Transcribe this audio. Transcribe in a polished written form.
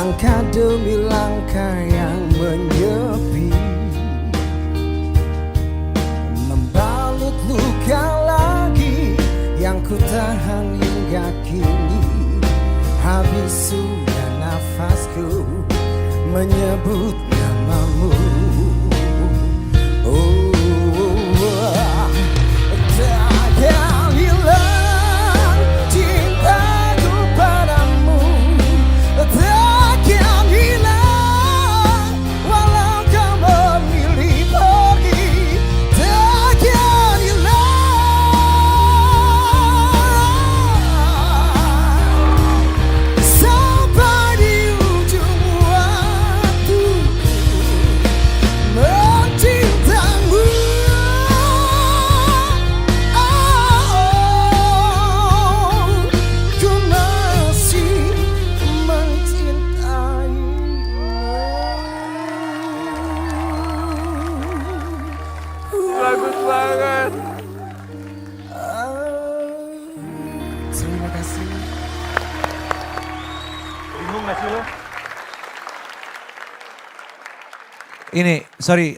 langkah demi langkah yang menyepi, membalut luka lagi yang ku tahan hingga kini. Habis sudah nafasku menyebut namamu. Takkan hilang cintaku padamu, takkan hilang walau kau memilih pergi, takkan hilang sampai di ujung waktu mencintamu. Ku masih mencintaimu. Bagus banget. Terima kasih. Bingung gak sih lo? Ini, sorry,